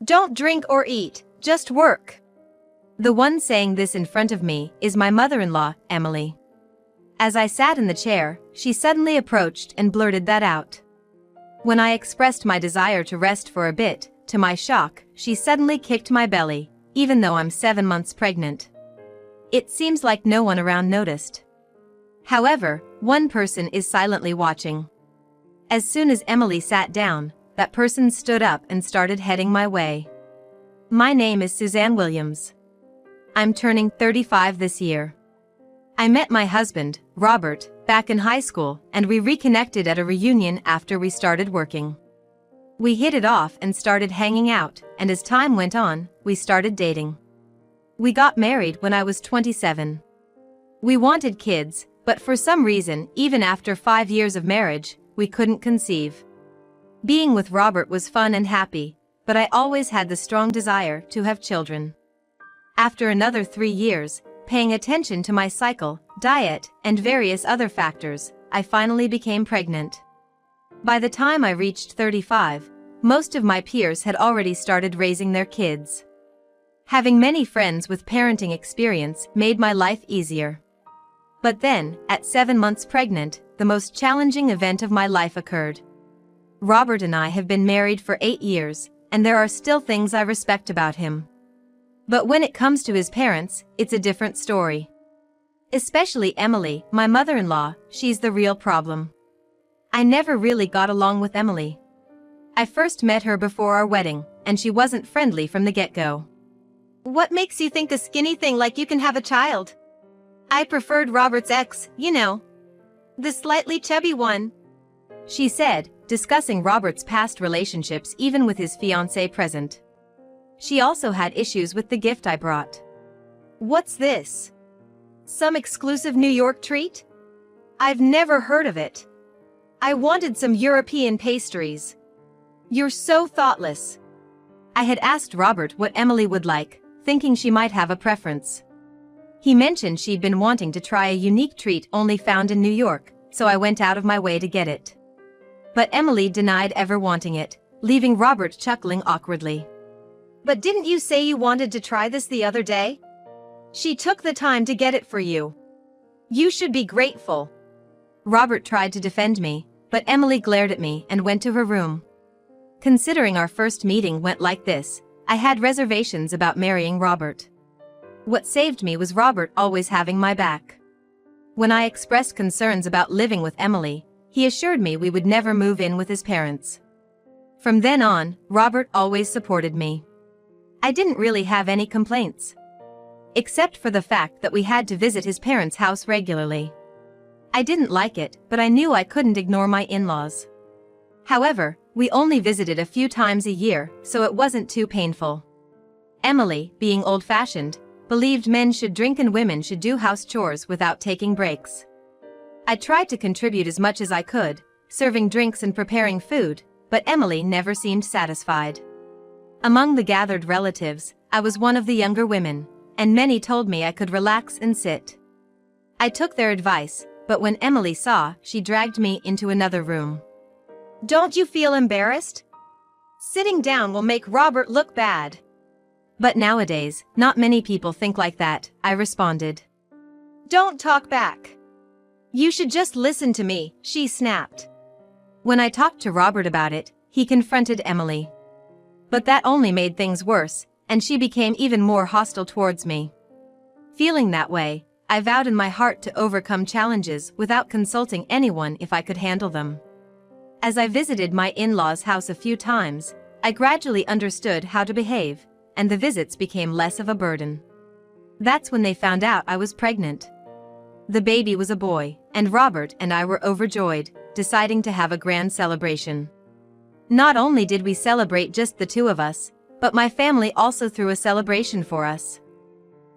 Don't drink or eat, just work. The one saying this in front of me is my mother-in-law, Emily. As I sat in the chair, she suddenly approached and blurted that out. When I expressed my desire to rest for a bit, to my shock, she suddenly kicked my belly, even though I'm 7 months pregnant. It seems like no one around noticed. However, one person is silently watching. As soon as Emily sat down, that person stood up and started heading my way. My name is Suzanne Williams. I'm turning 35 this year. I met my husband, Robert, back in high school, and we reconnected at a reunion after we started working. We hit it off and started hanging out, and as time went on, we started dating. We got married when I was 27. We wanted kids, but for some reason, even after 5 years of marriage, we couldn't conceive. Being with Robert was fun and happy, but I always had the strong desire to have children. After another 3 years, paying attention to my cycle, diet, and various other factors, I finally became pregnant. By the time I reached 35, most of my peers had already started raising their kids. Having many friends with parenting experience made my life easier. But then, at 7 months pregnant, the most challenging event of my life occurred. Robert and I have been married for 8 years, and there are still things I respect about him. But when it comes to his parents, it's a different story. Especially Emily, my mother-in-law, she's the real problem. I never really got along with Emily. I first met her before our wedding, and she wasn't friendly from the get-go. What makes you think a skinny thing like you can have a child? I preferred Robert's ex, you know. The slightly chubby one. She said, discussing Robert's past relationships even with his fiancée present. She also had issues with the gift I brought. What's this? Some exclusive New York treat? I've never heard of it. I wanted some European pastries. You're so thoughtless. I had asked Robert what Emily would like, thinking she might have a preference. He mentioned she'd been wanting to try a unique treat only found in New York, so I went out of my way to get it. But Emily denied ever wanting it, leaving Robert chuckling awkwardly. But didn't you say you wanted to try this the other day? She took the time to get it for you. You should be grateful. Robert tried to defend me, but Emily glared at me and went to her room. Considering our first meeting went like this, I had reservations about marrying Robert. What saved me was Robert always having my back. When I expressed concerns about living with Emily, he assured me we would never move in with his parents. From then on, Robert always supported me. I didn't really have any complaints. Except for the fact that we had to visit his parents' house regularly. I didn't like it, but I knew I couldn't ignore my in-laws. However, we only visited a few times a year, so it wasn't too painful. Emily, being old-fashioned, believed men should drink and women should do house chores without taking breaks. I tried to contribute as much as I could, serving drinks and preparing food, but Emily never seemed satisfied. Among the gathered relatives, I was one of the younger women, and many told me I could relax and sit. I took their advice, but when Emily saw, she dragged me into another room. Don't you feel embarrassed? Sitting down will make Robert look bad. But nowadays, not many people think like that, I responded. Don't talk back. You should just listen to me, she snapped. When I talked to Robert about it, he confronted Emily. But that only made things worse, and she became even more hostile towards me. Feeling that way, I vowed in my heart to overcome challenges without consulting anyone if I could handle them. As I visited my in-laws' house a few times, I gradually understood how to behave, and the visits became less of a burden. That's when they found out I was pregnant. The baby was a boy, and Robert and I were overjoyed, deciding to have a grand celebration. Not only did we celebrate just the two of us, but my family also threw a celebration for us.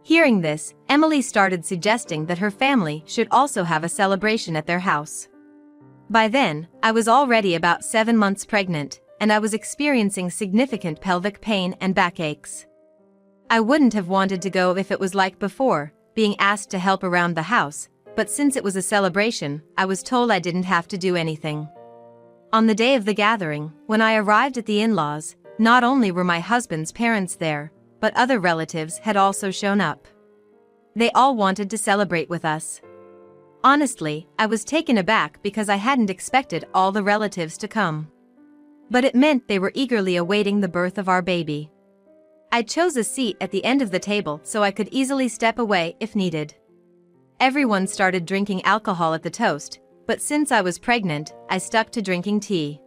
Hearing this, Emily started suggesting that her family should also have a celebration at their house. By then, I was already about 7 months pregnant, and I was experiencing significant pelvic pain and backaches. I wouldn't have wanted to go if it was like before, being asked to help around the house, but since it was a celebration, I was told I didn't have to do anything. On the day of the gathering, when I arrived at the in-laws, Not only were my husband's parents there, but other relatives had also shown up. They all wanted to celebrate with us. Honestly, I was taken aback because I hadn't expected all the relatives to come. But it meant they were eagerly awaiting the birth of our baby. I chose a seat at the end of the table so I could easily step away if needed. Everyone started drinking alcohol at the toast, but since I was pregnant, I stuck to drinking tea.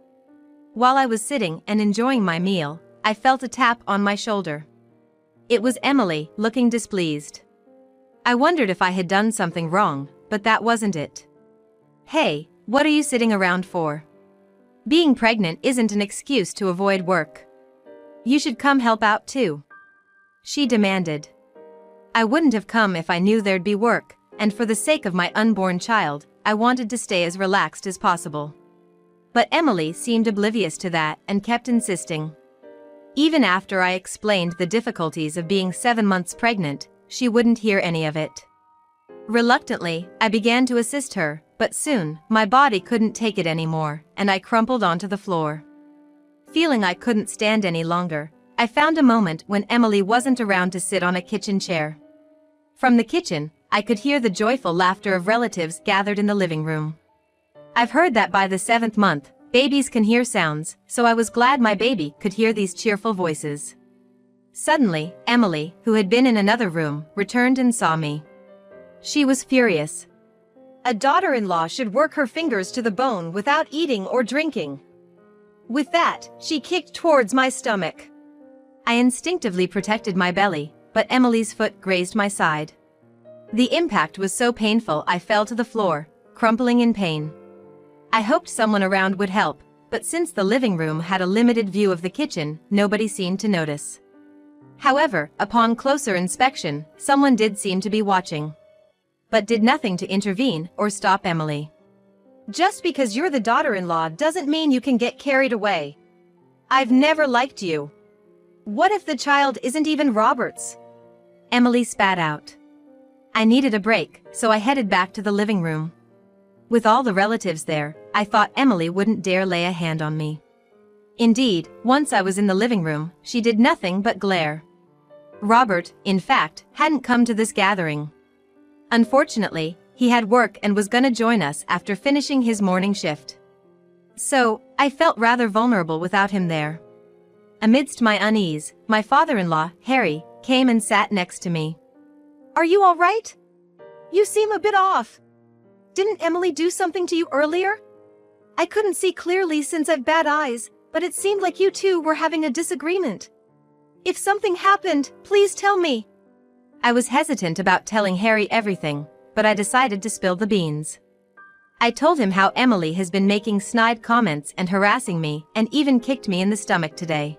While I was sitting and enjoying my meal, I felt a tap on my shoulder. It was Emily, looking displeased. I wondered if I had done something wrong, but that wasn't it. "Hey, what are you sitting around for? Being pregnant isn't an excuse to avoid work. You should come help out too," she demanded. I wouldn't have come if I knew there'd be work, and for the sake of my unborn child, I wanted to stay as relaxed as possible. But Emily seemed oblivious to that and kept insisting. Even after I explained the difficulties of being 7 months pregnant, she wouldn't hear any of it. Reluctantly, I began to assist her, but soon, my body couldn't take it anymore, and I crumpled onto the floor. Feeling I couldn't stand any longer, I found a moment when Emily wasn't around to sit on a kitchen chair. From the kitchen, I could hear the joyful laughter of relatives gathered in the living room. I've heard that by the 7th month, babies can hear sounds, so I was glad my baby could hear these cheerful voices. Suddenly, Emily, who had been in another room, returned and saw me. She was furious. A daughter-in-law should work her fingers to the bone without eating or drinking. With that, she kicked towards my stomach. I instinctively protected my belly, but Emily's foot grazed my side. The impact was so painful I fell to the floor, crumpling in pain. I hoped someone around would help, but since the living room had a limited view of the kitchen, nobody seemed to notice. However, upon closer inspection, someone did seem to be watching, but did nothing to intervene or stop Emily. "Just because you're the daughter-in-law doesn't mean you can get carried away. I've never liked you. What if the child isn't even Robert's?" Emily spat out. I needed a break, so I headed back to the living room. With all the relatives there, I thought Emily wouldn't dare lay a hand on me. Indeed, once I was in the living room, she did nothing but glare. Robert, in fact, hadn't come to this gathering. Unfortunately, he had work and was gonna join us after finishing his morning shift. So, I felt rather vulnerable without him there. Amidst my unease, my father-in-law, Harry, came and sat next to me. "Are you all right? You seem a bit off. Didn't Emily do something to you earlier? I couldn't see clearly since I've bad eyes, but it seemed like you two were having a disagreement. If something happened, please tell me." I was hesitant about telling Harry everything, but I decided to spill the beans. I told him how Emily has been making snide comments and harassing me, and even kicked me in the stomach today.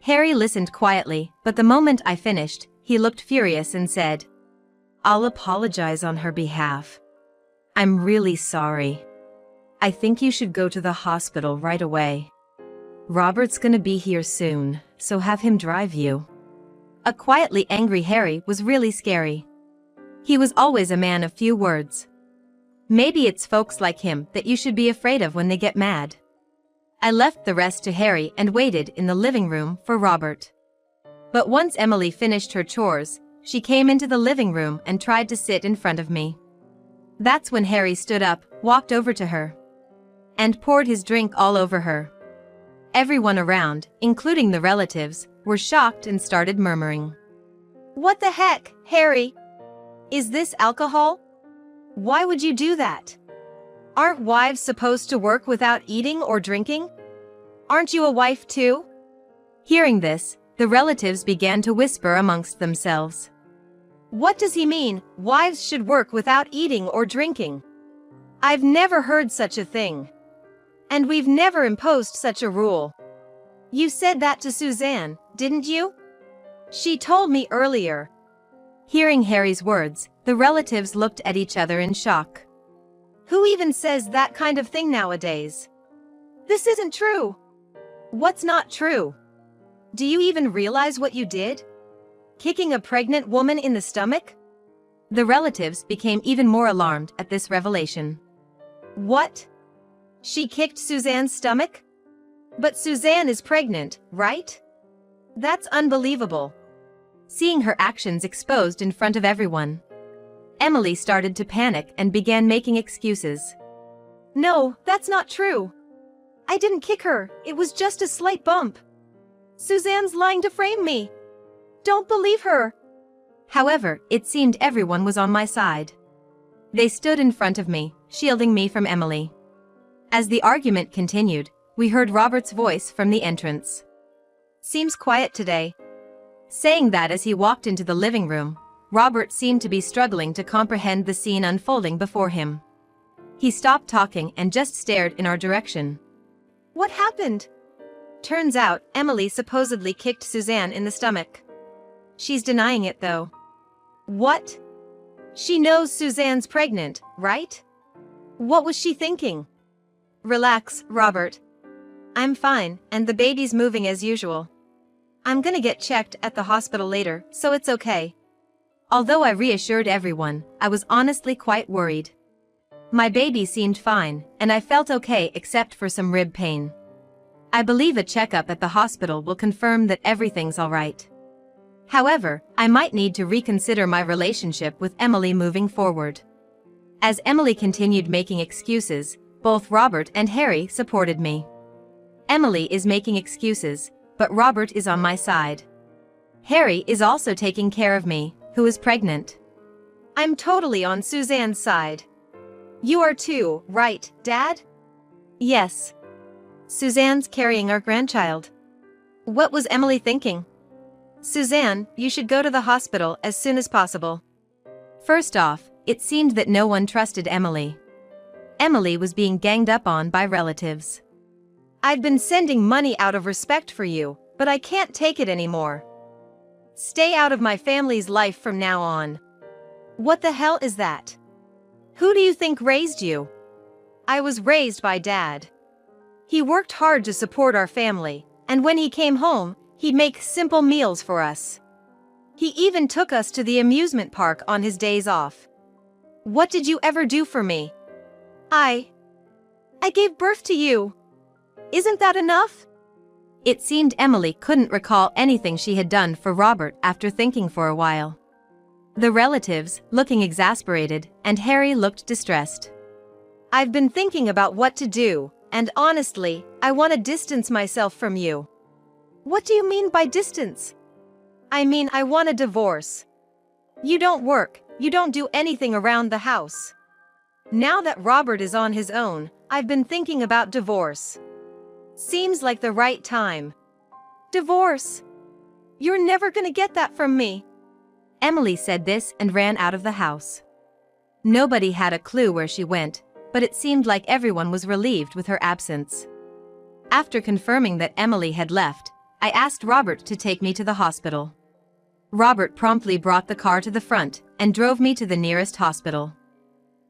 Harry listened quietly, but the moment I finished, he looked furious and said, "I'll apologize on her behalf. I'm really sorry. I think you should go to the hospital right away. Robert's gonna be here soon, so have him drive you." A quietly angry Harry was really scary. He was always a man of few words. Maybe it's folks like him that you should be afraid of when they get mad. I left the rest to Harry and waited in the living room for Robert. But once Emily finished her chores, she came into the living room and tried to sit in front of me. That's when Harry stood up, walked over to her, and poured his drink all over her. Everyone around, including the relatives, were shocked and started murmuring. "What the heck, Harry? Is this alcohol? Why would you do that? Aren't wives supposed to work without eating or drinking? Aren't you a wife too?" Hearing this, the relatives began to whisper amongst themselves. "What does he mean, wives should work without eating or drinking? I've never heard such a thing. And we've never imposed such a rule. You said that to Suzanne, didn't you? She told me earlier." Hearing Harry's words, the relatives looked at each other in shock. "Who even says that kind of thing nowadays? This isn't true." "What's not true? Do you even realize what you did? Kicking a pregnant woman in the stomach?" The relatives became even more alarmed at this revelation. "What? She kicked Suzanne's stomach? But Suzanne is pregnant, right? That's unbelievable. Seeing her actions exposed in front of everyone, Emily started to panic and began making excuses. No, that's not true. I didn't kick her, it was just a slight bump. Suzanne's lying to frame me. Don't believe her. However, it seemed everyone was on my side. They stood in front of me, shielding me from Emily. As the argument continued, we heard Robert's voice from the entrance. Seems quiet today. Saying that as he walked into the living room, Robert seemed to be struggling to comprehend the scene unfolding before him. He stopped talking and just stared in our direction. What happened? Turns out, Emily supposedly kicked Suzanne in the stomach. She's denying it though. What? She knows Suzanne's pregnant, right? What was she thinking? Relax, Robert. I'm fine, and the baby's moving as usual. I'm gonna get checked at the hospital later, so it's okay. Although I reassured everyone, I was honestly quite worried. My baby seemed fine, and I felt okay except for some rib pain. I believe a checkup at the hospital will confirm that everything's alright. However, I might need to reconsider my relationship with Emily moving forward. As Emily continued making excuses, both Robert and Harry supported me. Emily is making excuses, but Robert is on my side. Harry is also taking care of me, who is pregnant. I'm totally on Suzanne's side. You are too, right, Dad? Yes. Suzanne's carrying our grandchild. What was Emily thinking? Suzanne, you should go to the hospital as soon as possible. First off, it seemed that no one trusted Emily. Emily was being ganged up on by relatives. I've been sending money out of respect for you, but I can't take it anymore. Stay out of my family's life from now on. What the hell is that? Who do you think raised you? I was raised by Dad. He worked hard to support our family, and when he came home, he'd make simple meals for us. He even took us to the amusement park on his days off. What did you ever do for me? I gave birth to you. Isn't that enough? It seemed Emily couldn't recall anything she had done for Robert after thinking for a while. The relatives, looking exasperated, and Harry looked distressed. I've been thinking about what to do, and honestly, I want to distance myself from you. What do you mean by distance? I mean I want a divorce. You don't work, you don't do anything around the house. Now that Robert is on his own, I've been thinking about divorce. Seems like the right time. Divorce? You're never gonna get that from me. Emily said this and ran out of the house. Nobody had a clue where she went, but it seemed like everyone was relieved with her absence. After confirming that Emily had left, I asked Robert to take me to the hospital. Robert promptly brought the car to the front and drove me to the nearest hospital.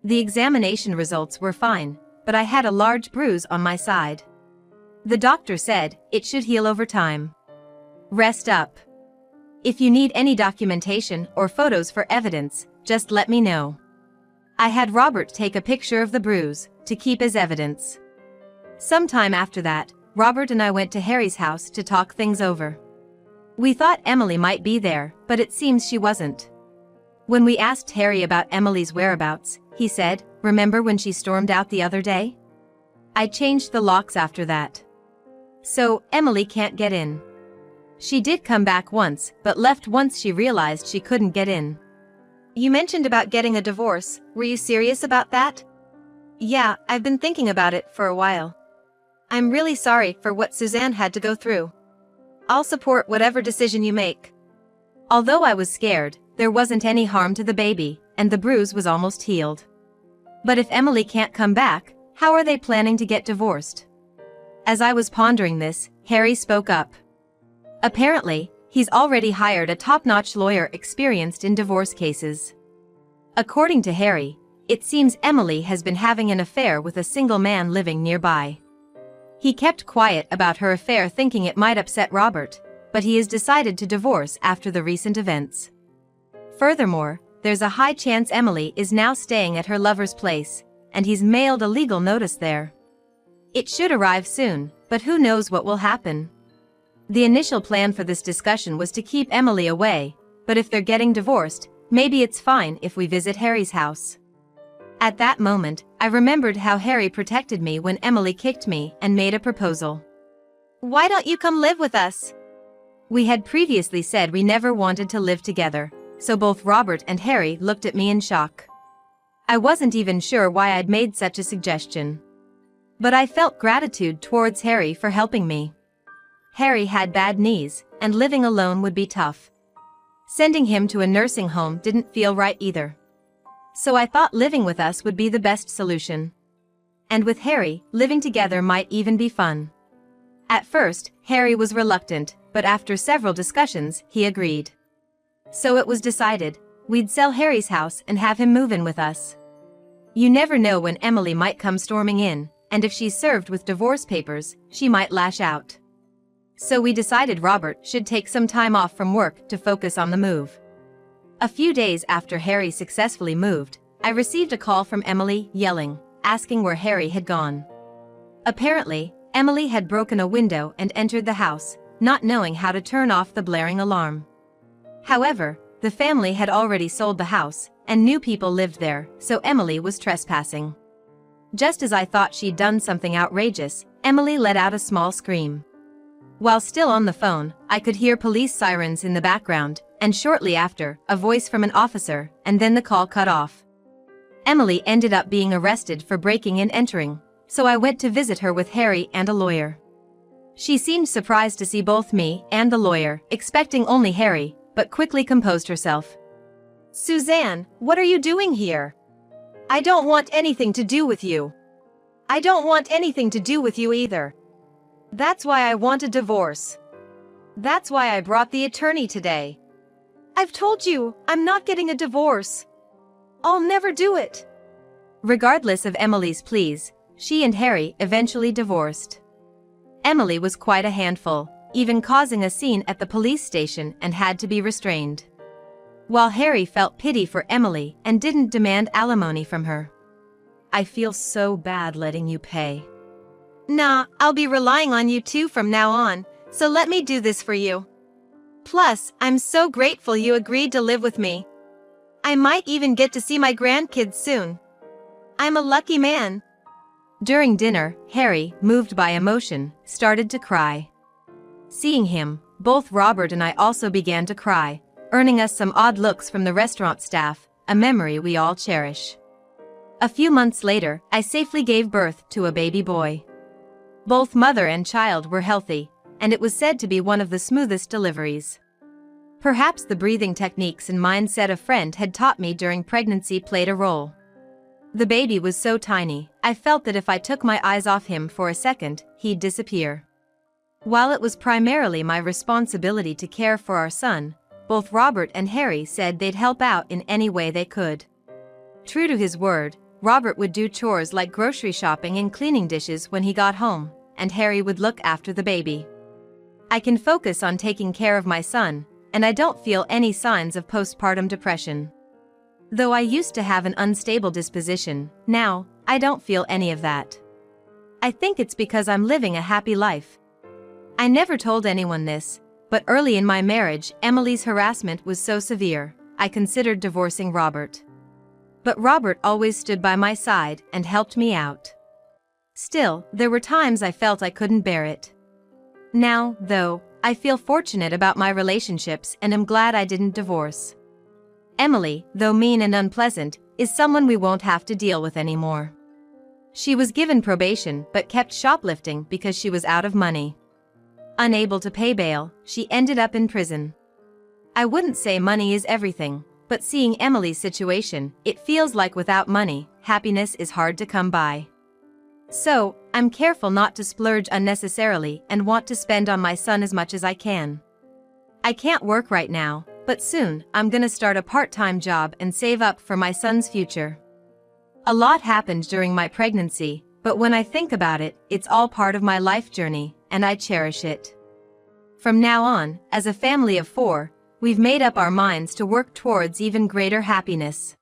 The examination results were fine, but I had a large bruise on my side. The doctor said it should heal over time. Rest up. If you need any documentation or photos for evidence, just let me know. I had Robert take a picture of the bruise to keep as evidence. Sometime after that, Robert and I went to Harry's house to talk things over. We thought Emily might be there, but it seems she wasn't. When we asked Harry about Emily's whereabouts, he said, "Remember when she stormed out the other day? I changed the locks after that. So, Emily can't get in. She did come back once, but left once she realized she couldn't get in." You mentioned about getting a divorce, were you serious about that? Yeah, I've been thinking about it for a while. I'm really sorry for what Suzanne had to go through. I'll support whatever decision you make. Although I was scared, there wasn't any harm to the baby, and the bruise was almost healed. But if Emily can't come back, how are they planning to get divorced? As I was pondering this, Harry spoke up. Apparently, he's already hired a top-notch lawyer experienced in divorce cases. According to Harry, it seems Emily has been having an affair with a single man living nearby. He kept quiet about her affair thinking it might upset Robert, but he has decided to divorce after the recent events. Furthermore, there's a high chance Emily is now staying at her lover's place, and he's mailed a legal notice there. It should arrive soon, but who knows what will happen. The initial plan for this discussion was to keep Emily away, but if they're getting divorced, maybe it's fine if we visit Harry's house. At that moment, I remembered how Harry protected me when Emily kicked me and made a proposal. "Why don't you come live with us?" We had previously said we never wanted to live together, so both Robert and Harry looked at me in shock. I wasn't even sure why I'd made such a suggestion. But I felt gratitude towards Harry for helping me. Harry had bad knees, and living alone would be tough. Sending him to a nursing home didn't feel right either. So I thought living with us would be the best solution. And with Harry, living together might even be fun. At first, Harry was reluctant, but after several discussions, he agreed. So it was decided, we'd sell Harry's house and have him move in with us. You never know when Emily might come storming in, and if she's served with divorce papers, she might lash out. So we decided Robert should take some time off from work to focus on the move. A few days after Harry successfully moved, I received a call from Emily, yelling, asking where Harry had gone. Apparently, Emily had broken a window and entered the house, not knowing how to turn off the blaring alarm. However, the family had already sold the house, and new people lived there, so Emily was trespassing. Just as I thought she'd done something outrageous, Emily let out a small scream. While still on the phone, I could hear police sirens in the background, and shortly after, a voice from an officer, and then the call cut off. Emily ended up being arrested for breaking and entering, so I went to visit her with Harry and a lawyer. She seemed surprised to see both me and the lawyer, expecting only Harry, but quickly composed herself. "Suzanne, what are you doing here? I don't want anything to do with you. I don't want anything to do with you either. That's why I want a divorce. That's why I brought the attorney today. I've told you, I'm not getting a divorce. I'll never do it." Regardless of Emily's pleas, she and Harry eventually divorced. Emily was quite a handful, even causing a scene at the police station and had to be restrained. While Harry felt pity for Emily and didn't demand alimony from her. "I feel so bad letting you pay." "Nah, I'll be relying on you two from now on, so let me do this for you. Plus, I'm so grateful you agreed to live with me. I might even get to see my grandkids soon. I'm a lucky man." During dinner, Harry, moved by emotion, started to cry. Seeing him, both Robert and I also began to cry, earning us some odd looks from the restaurant staff, a memory we all cherish. A few months later, I safely gave birth to a baby boy. Both mother and child were healthy, and it was said to be one of the smoothest deliveries. Perhaps the breathing techniques and mindset a friend had taught me during pregnancy played a role. The baby was so tiny, I felt that if I took my eyes off him for a second, he'd disappear. While it was primarily my responsibility to care for our son, both Robert and Harry said they'd help out in any way they could. True to his word, Robert would do chores like grocery shopping and cleaning dishes when he got home, and Harry would look after the baby. I can focus on taking care of my son, and I don't feel any signs of postpartum depression. Though I used to have an unstable disposition, now, I don't feel any of that. I think it's because I'm living a happy life. I never told anyone this, but early in my marriage, Emily's harassment was so severe, I considered divorcing Robert. But Robert always stood by my side and helped me out. Still, there were times I felt I couldn't bear it. Now, though, I feel fortunate about my relationships and am glad I didn't divorce. Emily, though mean and unpleasant, is someone we won't have to deal with anymore. She was given probation but kept shoplifting because she was out of money. Unable to pay bail, she ended up in prison. I wouldn't say money is everything, but seeing Emily's situation, it feels like without money, happiness is hard to come by. So, I'm careful not to splurge unnecessarily and want to spend on my son as much as I can. I can't work right now, but soon, I'm gonna start a part-time job and save up for my son's future. A lot happened during my pregnancy, but when I think about it, it's all part of my life journey, and I cherish it. From now on, as a family of 4, we've made up our minds to work towards even greater happiness.